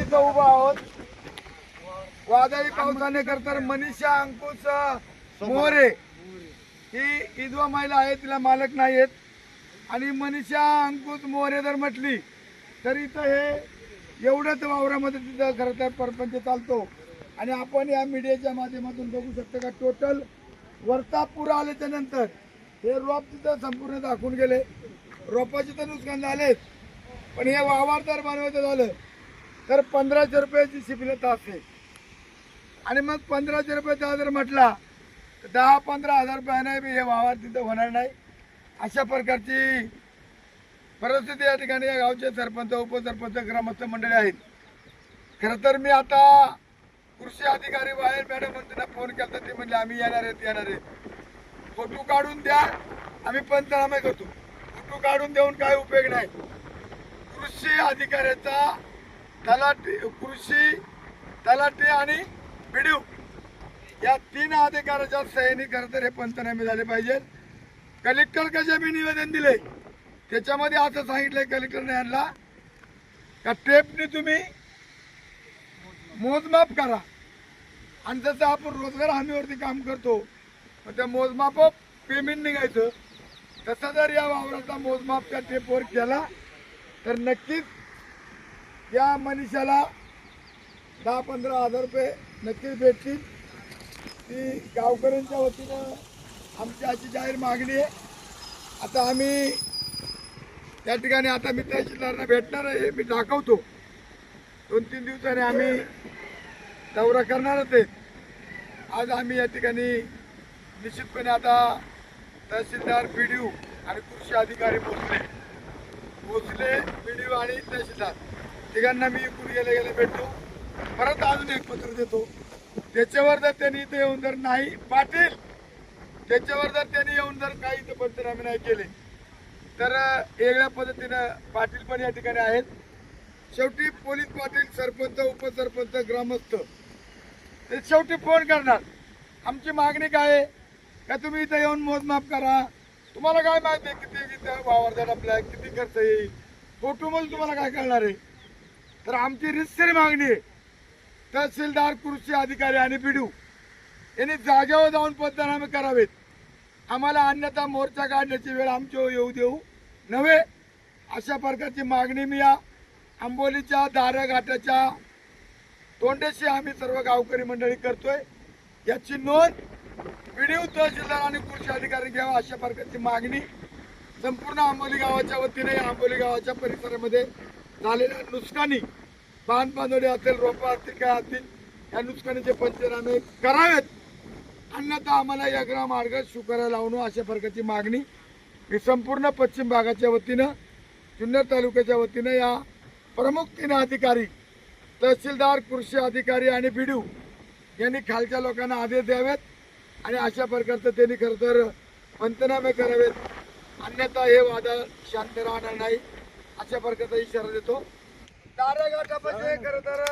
इथं उभा आहोत वादळी पावसाने तर मनीषा अंकुश मोरे ही विधवा महिला आहे, तिला मालक नाही आहेत. आणि मनीषा अंकुश मोरे जर म्हटली तर इथं हे एवढ्याच वावरामध्ये तिथं खरं तर परपंच चालतो. आणि आपण या मीडियाच्या माध्यमातून बघू शकतो का टोटल वरता पूर आल्याच्या नंतर हे रोप तिथं संपूर्ण दाखवून गेले. रोपाचे तर नुकसान झालेच, पण हे वावर जर बनवायचं झालं तर 1500 रुपयाची शिपिला तास आहे. आणि मग 1500 रुपये तास जर म्हटला तर 10-15 हजार रुपयाने बी हे वावर तिथं होणार नाही. अशा प्रकारची परिस्थिती या ठिकाणी या गावचे सरपंच, उपसरपंच, ग्रामस्थ मंडळी आहेत. खरं तर मी आता कृषी अधिकारी बाहेर मॅडम त्यांना फोन केला, ते म्हणजे आम्ही येणार आहेत. फोटो काढून द्या, आम्ही पंचनामे करतो. फोटो काढून देऊन काय उपयोग नाही. कृषी अधिकाऱ्याचा तलाठी आणि बीडीओ या 3 अधिकाऱ्याच्या सह्याने खरं तर हे पंचनामे झाले पाहिजे. कलेक्टरकडे मी निवेदन दिले, त्याच्यामध्ये असं सांगितलंय कलेक्टरने यांना का टेपने तुम्ही मोजमाप करा. आणि जसं आपण रोजगार हमीवरती काम करतो मग त्या मोजमाप पेमेंट निघायचं, तसं जर या वावराचा मोजमाप त्या टेपवर केला तर नक्कीच या मनीषाला 10-15 हजार रुपये नक्कीच भेटतील. ती गावकऱ्यांच्या वतीनं आमची अशी जाहीर मागणी आहे. आता आम्ही त्या ठिकाणी आता मी तहसीलदारांना भेटणार आहे, मी दाखवतो. 2-3 दिवसांनी आम्ही दौरा करणारच आहे. आज आम्ही या ठिकाणी निश्चितपणे आता तहसीलदार, बीडीओ आणि कृषी अधिकारी पोचले बीडीओ आणि तहसीलदार तिघांना मी इकडून गेले भेटतो. परत अजून एक पत्र देतो, त्याच्यावर जर त्यांनी इथे येऊन जर नाही पाटील त्याच्यावर जर त्यांनी येऊन जर काही इथे पंचनामे नाही केले तर वेगळ्या पद्धतीनं पाटील पण या ठिकाणी आहेत. शेवटी पोलीस पाटील, सरपंच, उपसरपंच, ग्रामस्थ ते शेवटी फोन करणार. आमची मागणी काय आहे का तुम्ही इथं येऊन मोजमाप करा. तुम्हाला काय माहिती आहे किती इथं वावर झाड आपल्या किती खर्च येईल, फोटोमध्ये तुम्हाला काय कळणार आहे. तर आमची रितसर मागणी आहे तहसीलदार, कृषी अधिकारी आणि बीडीओ यांनी जागेवर जाऊन पंचनामे करावेत. आम्हाला अन्यथा मोर्चा काढण्याची वेळ आमच्या येऊ देऊ नव्हे, अशा प्रकारची मागणी मी या आंबोलीच्या दाऱ्या घाटाच्या तोंडेशी आम्ही सर्व गावकरी मंडळी करतोय. याची नोंद बीडीओ, तहसीलदार आणि कृषी अधिकारी घ्यावा, अशा प्रकारची मागणी संपूर्ण आंबोली गावाच्या वतीने आंबोली गावाच्या परिसरामध्ये झालेल्या नुकसानी, बांधबांधोडी असेल, रोपा असतील, काय असतील, या नुकसानीचे पंचनामे करावेत. अन्यथा आम्हाला या मार्ग स्वीकारायला लावणं, अशा प्रकारची मागणी ही संपूर्ण पश्चिम भागाच्या वतीनं, जुन्नर तालुक्याच्या वतीनं या प्रमुख 3 अधिकारी तहसीलदार, कृषी अधिकारी आणि बीडीओ यांनी खालच्या लोकांना आदेश द्यावेत आणि अशा प्रकारचं त्यांनी खरं तर पंचनामे करावेत. अन्यथा हे वादळ शांत राहणार नाही, अशा प्रकारचा इशारा देतो. दारेघाटामध्ये खरं तर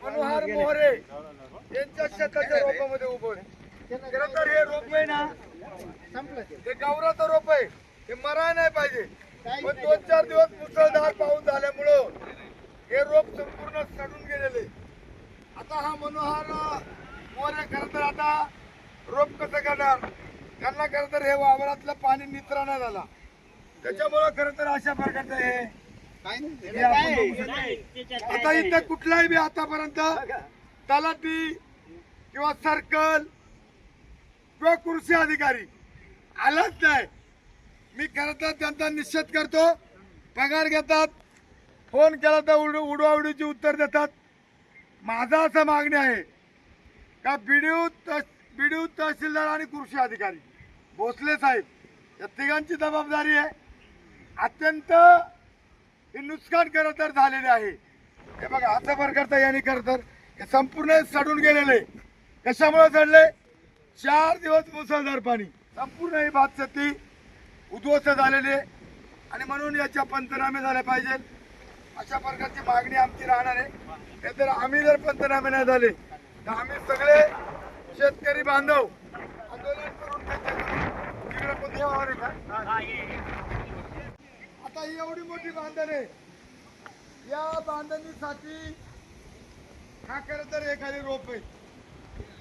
मनोहर मोरे यांच्या शेताच्या रोपामध्ये उभं खरं तर हे रोप आहे ना, हे गौराचं रोप आहे, हे मराय नाही पाहिजे. पण 2-4 दिवस मुसळधार पाऊस झाल्यामुळं हे रोप संपूर्ण सडून गेलेले. आता हा मनोहर मोरे खरं तर आता रोप कसं करणार, त्यांना खरं तर हे वावरातलं पाणी निचरा नाही झाला, त्याच्यामुळं खरं तर अशा प्रकारचं हे आता इथं कुठलाही बी आतापर्यंत तलाठी किंवा सर्कल किंवा कृषी अधिकारी आलाच नाही. मी खरं तर त्यांचा निषेध करतो. पगार घेतात, फोन केला तर उडवाउडीची उत्तर देतात. माझा असं मागणी आहे का बीडीओ, तहसीलदार आणि कृषी अधिकारी भोसले साहेब या तिघांची जबाबदारी आहे. अत्यंत हे नुकसान खरं तर झालेले आहे. हे बघा असं प्रकारचं यांनी खरं तर हे संपूर्ण सडून गेलेले. कशामुळे सडले? 4 दिवस मुसळधार पाणी, संपूर्ण ही भात शेती उद्ध्वस्त झालेली आणि म्हणून याच्या पंचनामे झाले पाहिजे, अशा प्रकारची मागणी आमची राहणार आहे. तर आम्ही जर पंचनामे नाही झाले तर आम्ही सगळे शेतकरी बांधव आंदोलन करून तिकडे पण येणार आहे का. आता ही एवढी मोठी बांधण आहे, या बांधणीसाठी हा खरं तर एखादी रोप आहे.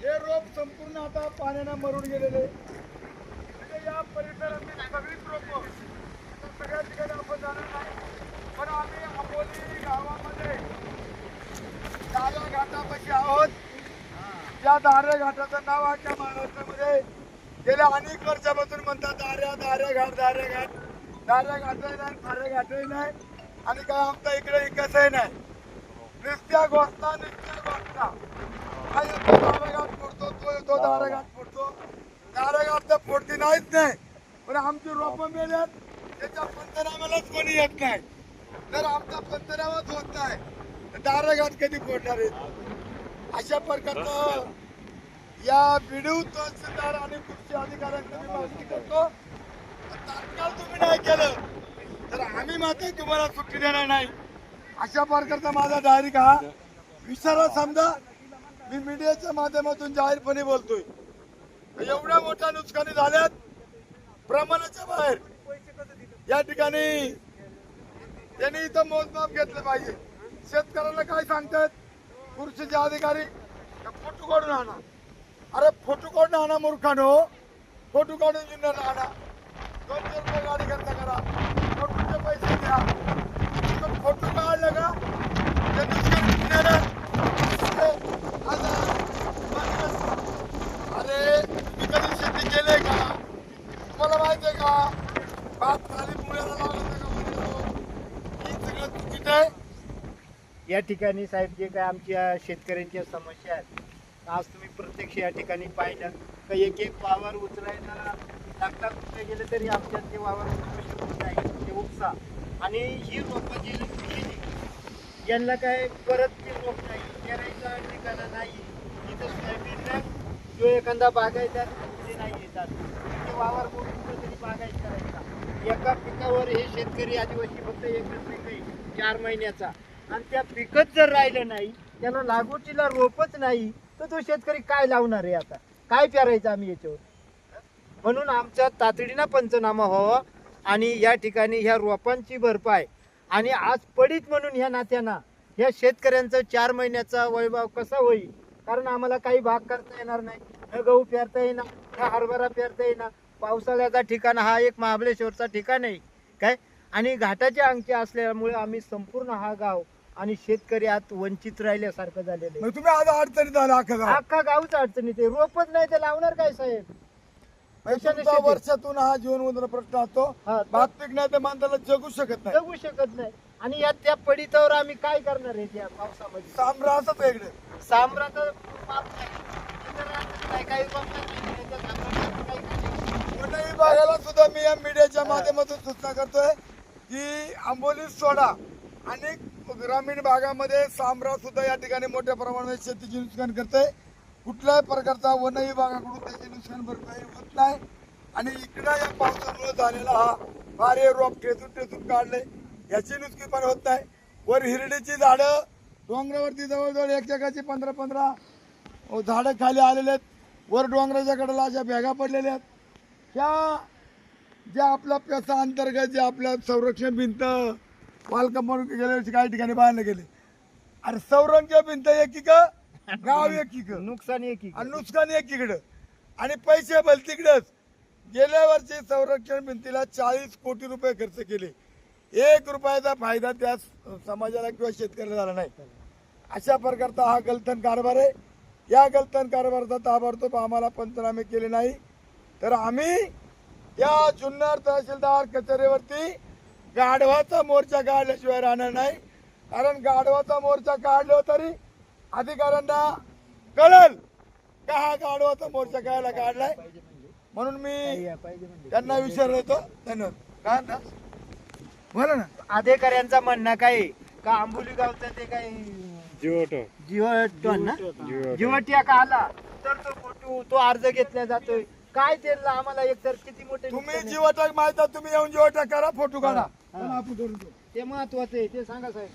हे रोप संपूर्ण आता पाण्यानं मरून गेलेले. म्हणजे या परिसरातील सगळीच रोप आता सगळ्या ठिकाणी आपण जाणार नाही, पण आम्ही आंबोली गावामध्ये दारा घाटापाशी आहोत. त्या दारे घाटाचं नाव आजच्या महाराष्ट्रामध्ये गेल्या अनेक वर्षापासून म्हणतात दाऱ्या दारे घाट दारे घाट. दारे घाटही नाही, दारे घाटही नाही आणि काय आमच्या इकडे कसंही नाही. नुसत्या घोषणा हा येतो दाराघाट फोडतो, तो येतो दाराघाट फोडतो. दाराघाट तर फोडती नाहीच नाही, पण आमची रोपं मिळत त्याच्या पंचनाम्यालाच कोणी येत नाही. तर आमचा पंचनामाच होत नाही, तर दाराघाट कधी फोडणार आहेत? अशा प्रकारचं या व्हिडिओ तहसीलदार आणि कृषी अधिकाऱ्यांकडे मी मागणी करतो. तात्काळ तुम्ही नाही केलं तर आम्ही मात्र तुम्हाला सुट्टी देणार नाही. अशा प्रकारचा माझा डायरेक्ट हा विचारा. समजा मी मीडियाच्या माध्यमातून जाहीरपणे बोलतोय. एवढ्या मोठ्या नुकसानी झाल्यात प्रमाणाच्या बाहेर. या ठिकाणी त्यांनी इथं मोजमाप घेतलं पाहिजे. शेतकऱ्याला काय सांगतात कृषीचे अधिकारी, फोटो काढून आणा. अरे फोटो काढून आणा मूर्खानो, फोटो काढून जिल्ह्याला आणा. 200 रुपये गाडी खर्च करा, फोटोचे पैसे द्या. फोटो काढलं का ते नुकसान देणार. अरे तुम्ही कधी शेती केले का? तुम्हाला माहिती आहे का भात खाली पुण्याला लागत का? ही सगळं चुकीचं आहे. या ठिकाणी साहेब जे काय आमच्या शेतकऱ्यांच्या समस्या आहेत, आज तुम्ही प्रत्यक्ष या ठिकाणी पाहिलं का एक एक वावर उचलायला लागतात. कुठे गेले तरी आमच्या ते वावर ते उपसा आणि ही रोपं जी गेली यांना काय परत ती रोप नाही, पेरायचा ठिकाणा नाही. इथं सोयाबीन जो एखादा बागायतदार ते नाही येतात, ते वावर मोठं कुठेतरी बागायत करायचा. एका पिकावर हे शेतकरी आदिवासी फक्त एकच पीक आहे 4 महिन्याचा, आणि त्या पिकच जर राहिलं नाही, त्याला लागवडीला रोपच नाही, तर तो शेतकरी काय लावणार आहे? आता काय पेरायचं आम्ही याच्यावर? म्हणून आमचा तातडीनं पंचनामा व्हावा आणि या ठिकाणी ह्या रोपांची भरपाई. आणि आज पडीत म्हणून ह्या नात्यानं ह्या शेतकऱ्यांचं 4 महिन्याचा वैभव कसा होईल? कारण आम्हाला काही भाग करता येणार नाही, न गहू पेरता येणार, न हरभरा पेरता येणार. पावसाळ्याचा ठिकाण हा एक महाबळेश्वरचा ठिकाण आहे काय, आणि घाटाच्या अंगच्या असल्यामुळे आम्ही संपूर्ण हा गाव आणि शेतकरी आत वंचित राहिल्यासारखं झालेलं आहे. तुम्ही आज अडचणीत आला अख्खा गावच अडचणीत आहे. रोपच नाही ते लावणार काय साहेब? वर्षातून हा जीवन उद्र प्रश्न असतो. भात पिकणार तर माणसाला जगू शकत नाही, जगू शकत नाही. आणि यात त्या पडितावर आम्ही काय करणार आहे? त्या पावसामध्ये सामरा असंच वेगळे साम्राचं माप नाही, काही रोप नाही, पुणे विभागाला सुद्धा मी या मीडियाच्या माध्यमातून सूचना करतोय की आंबोली सोडा आणि ग्रामीण भागामध्ये सामरा सुद्धा या ठिकाणी मोठ्या प्रमाणात शेतीचे नुकसान करते. कुठल्याही प्रकारचा वन विभागाकडून त्याचे नुकसान भरपाई होत नाही. आणि इकडं या पावसामुळे झालेला हा फारे रोप ठेचून काढले, याची नुकसान पण होत नाही. वर हिरडीची झाडं डोंगरावरती जवळजवळ एकाची 15-15 झाडं खाली आलेले आहेत. वर डोंगराच्या कडेला अशा बॅगा पडलेल्या आहेत. ह्या ज्या आपल्या पेसा अंतर्गत जे आपल्या संरक्षण भिंत वाल कंपाऊंड गेल्या वर्षी काही ठिकाणी बांधले गेले. अरे संरक्षण भिंत एकीकडं, गाव एकीकडं, नुकसान आणि नुकसान एकीकडं, आणि पैसे भलतीकडेच. गेल्या वर्षी संरक्षण भिंतीला 40 कोटी रुपये खर्च केले. 1 रुपयाचा फायदा त्या समाजाला किंवा शेतकऱ्याला झाला नाही. अशा प्रकारचा हा गलथन कारभार आहे. या गलथन कारभाराचा ताबडतोब आम्हाला पंचनामे केले नाही तर आम्ही या जुन्नर तहसीलदार कचेरीवरती गाढवाचा मोर्चा काढल्याशिवाय राहणार नाही. कारण गाढवाचा मोर्चा काढलो तरी अधिकाऱ्यांना कळेल का हा गाढवाचा मोर्चा काढायला काढलाय. म्हणून मी त्यांना विचारतो. धन्यवाद. काय म्हणता? बोला ना. अधिकाऱ्यांचा म्हणणं काय आहे? का आंबोली गावचं ते काय जीवट्या का आला तर तो फोटो तो अर्ज घेतला जातोय काय? ते आम्हाला एकतर किती मोठे तुम्ही जीवटक माहिती तुम्ही येऊन जीवटक करा, फोटो काढा, आपण करून देऊ. ते महत्वाचं आहे, ते सांगा साहेब.